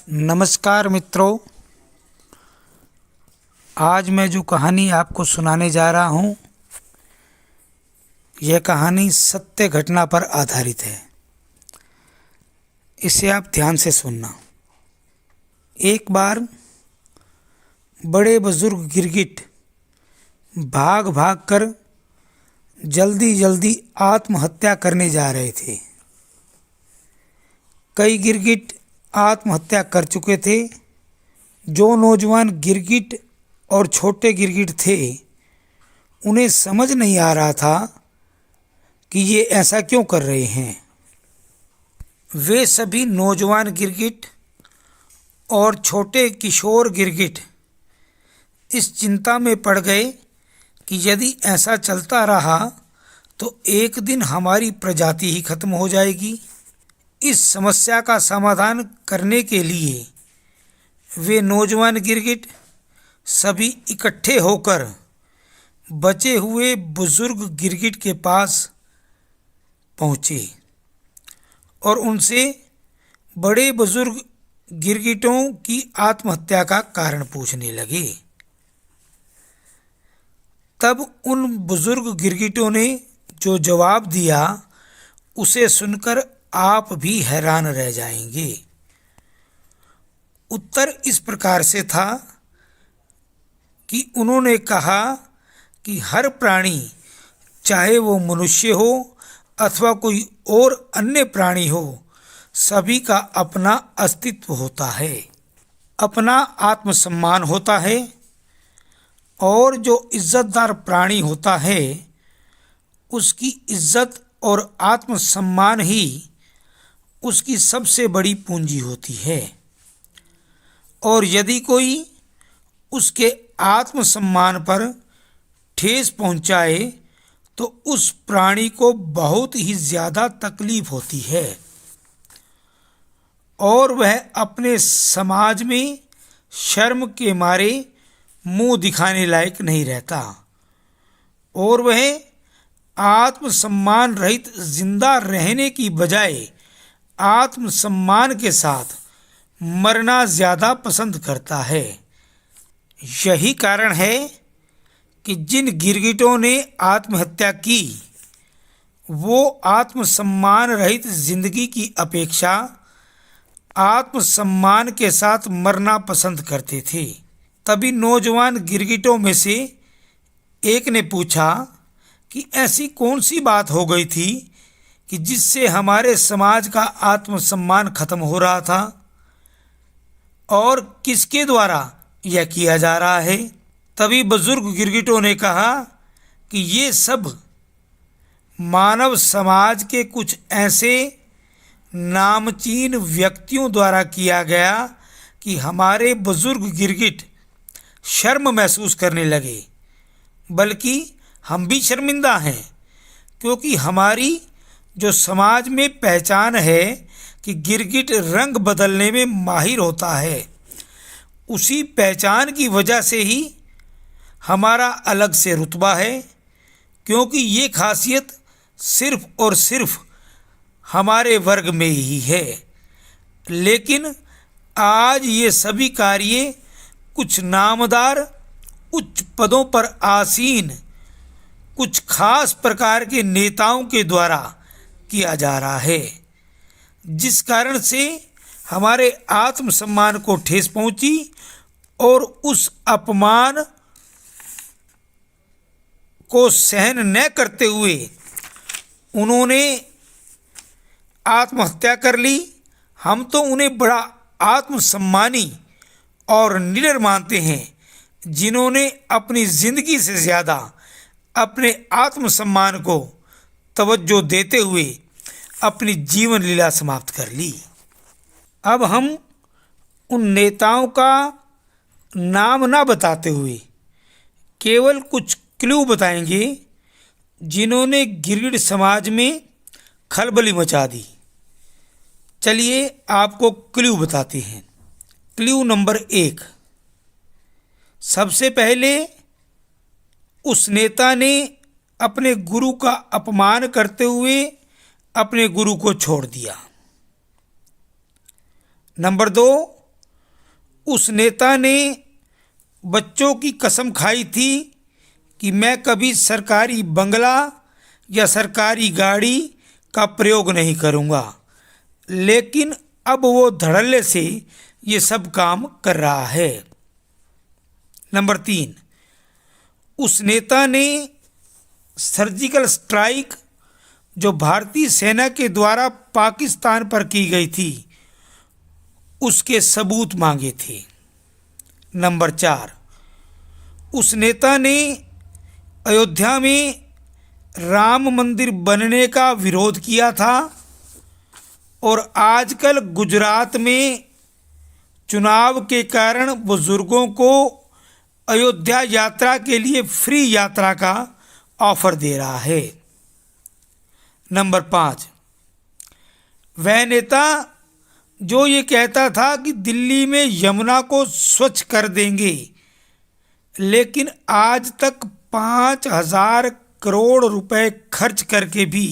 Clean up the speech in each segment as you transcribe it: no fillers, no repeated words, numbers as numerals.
नमस्कार मित्रों, आज मैं जो कहानी आपको सुनाने जा रहा हूँ, यह कहानी सत्य घटना पर आधारित है। इसे आप ध्यान से सुनना। एक बार बड़े बुजुर्ग गिरगिट भाग भाग कर जल्दी जल्दी आत्महत्या करने जा रहे थे। कई गिरगिट आत्महत्या कर चुके थे। जो नौजवान गिरगिट और छोटे गिरगिट थे, उन्हें समझ नहीं आ रहा था कि ये ऐसा क्यों कर रहे हैं। वे सभी नौजवान गिरगिट और छोटे किशोर गिरगिट इस चिंता में पड़ गए कि यदि ऐसा चलता रहा तो एक दिन हमारी प्रजाति ही खत्म हो जाएगी। इस समस्या का समाधान करने के लिए वे नौजवान गिरगिट सभी इकट्ठे होकर बचे हुए बुजुर्ग गिरगिट के पास पहुँचे और उनसे बड़े बुजुर्ग गिरगिटों की आत्महत्या का कारण पूछने लगे। तब उन बुजुर्ग गिरगिटों ने जो जवाब दिया, उसे सुनकर आप भी हैरान रह जाएंगे। उत्तर इस प्रकार से था कि उन्होंने कहा कि हर प्राणी, चाहे वो मनुष्य हो अथवा कोई और अन्य प्राणी हो, सभी का अपना अस्तित्व होता है, अपना आत्मसम्मान होता है और जो इज्जतदार प्राणी होता है, उसकी इज्जत और आत्मसम्मान ही उसकी सबसे बड़ी पूंजी होती है। और यदि कोई उसके आत्मसम्मान पर ठेस पहुंचाए तो उस प्राणी को बहुत ही ज़्यादा तकलीफ होती है और वह अपने समाज में शर्म के मारे मुंह दिखाने लायक नहीं रहता और वह आत्मसम्मान रहित जिंदा रहने की बजाय आत्मसम्मान के साथ मरना ज़्यादा पसंद करता है। यही कारण है कि जिन गिरगिटों ने आत्महत्या की, वो आत्मसम्मान रहित जिंदगी की अपेक्षा आत्मसम्मान के साथ मरना पसंद करते थे। तभी नौजवान गिरगिटों में से एक ने पूछा कि ऐसी कौन सी बात हो गई थी कि जिससे हमारे समाज का आत्मसम्मान खत्म हो रहा था और किसके द्वारा यह किया जा रहा है। तभी बुजुर्ग गिरगिटों ने कहा कि ये सब मानव समाज के कुछ ऐसे नामचीन व्यक्तियों द्वारा किया गया कि हमारे बुजुर्ग गिरगिट शर्म महसूस करने लगे। बल्कि हम भी शर्मिंदा हैं, क्योंकि हमारी जो समाज में पहचान है कि गिरगिट रंग बदलने में माहिर होता है, उसी पहचान की वजह से ही हमारा अलग से रुतबा है, क्योंकि ये खासियत सिर्फ और सिर्फ हमारे वर्ग में ही है। लेकिन आज ये सभी कार्य कुछ नामदार उच्च पदों पर आसीन कुछ खास प्रकार के नेताओं के द्वारा किया जा रहा है, जिस कारण से हमारे आत्मसम्मान को ठेस पहुंची और उस अपमान को सहन न करते हुए उन्होंने आत्महत्या कर ली। हम तो उन्हें बड़ा आत्मसम्मानी और निडर मानते हैं, जिन्होंने अपनी ज़िंदगी से ज़्यादा अपने आत्मसम्मान को तवज्जो देते हुए अपनी जीवन लीला समाप्त कर ली। अब हम उन नेताओं का नाम ना बताते हुए केवल कुछ क्लू बताएंगे, जिन्होंने गिरगिट समाज में खलबली मचा दी। चलिए आपको क्लू बताते हैं। Clue number 1। सबसे पहले उस नेता ने अपने गुरु का अपमान करते हुए अपने गुरु को छोड़ दिया। नंबर 2, उस नेता ने बच्चों की कसम खाई थी कि मैं कभी सरकारी बंगला या सरकारी गाड़ी का प्रयोग नहीं करूंगा, लेकिन अब वो धड़ल्ले से ये सब काम कर रहा है। नंबर 3, उस नेता ने सर्जिकल स्ट्राइक जो भारतीय सेना के द्वारा पाकिस्तान पर की गई थी उसके सबूत मांगे थे। नंबर 4, उस नेता ने अयोध्या में राम मंदिर बनने का विरोध किया था और आजकल गुजरात में चुनाव के कारण बुजुर्गों को अयोध्या यात्रा के लिए फ्री यात्रा का ऑफर दे रहा है। नंबर 5, वह नेता जो ये कहता था कि दिल्ली में यमुना को स्वच्छ कर देंगे, लेकिन आज तक 5,000 करोड़ रुपए खर्च करके भी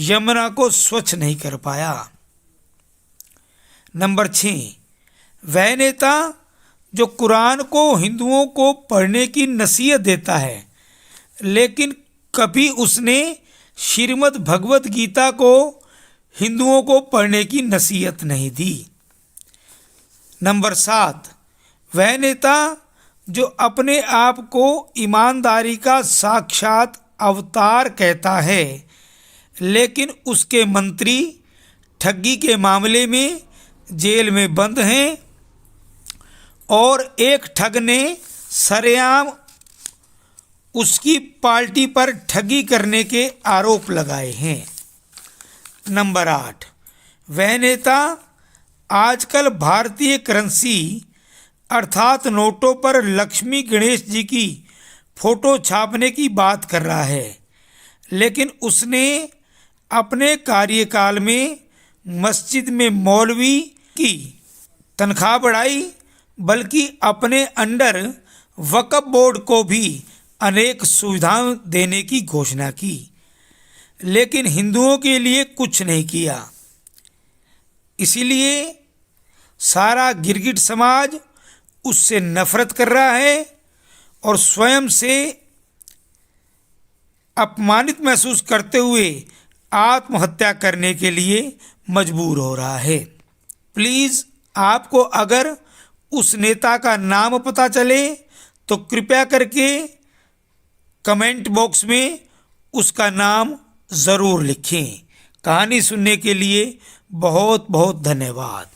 यमुना को स्वच्छ नहीं कर पाया। नंबर 6, वह नेता जो कुरान को हिंदुओं को पढ़ने की नसीहत देता है, लेकिन कभी उसने श्रीमद् भगवत गीता को हिंदुओं को पढ़ने की नसीहत नहीं दी। नंबर 7, वह नेता जो अपने आप को ईमानदारी का साक्षात अवतार कहता है, लेकिन उसके मंत्री ठगी के मामले में जेल में बंद हैं और एक ठग ने सरेआम उसकी पार्टी पर ठगी करने के आरोप लगाए हैं। नंबर 8, वह नेता आजकल भारतीय करेंसी अर्थात नोटों पर लक्ष्मी गणेश जी की फोटो छापने की बात कर रहा है, लेकिन उसने अपने कार्यकाल में मस्जिद में मौलवी की तनख्वाह बढ़ाई, बल्कि अपने अंडर वक्फ बोर्ड को भी अनेक सुविधाएं देने की घोषणा की, लेकिन हिंदुओं के लिए कुछ नहीं किया। इसीलिए सारा गिरगिट समाज उससे नफरत कर रहा है और स्वयं से अपमानित महसूस करते हुए आत्महत्या करने के लिए मजबूर हो रहा है। प्लीज़ आपको अगर उस नेता का नाम पता चले तो कृपया करके कमेंट बॉक्स में उसका नाम ज़रूर लिखें। कहानी सुनने के लिए बहुत बहुत धन्यवाद।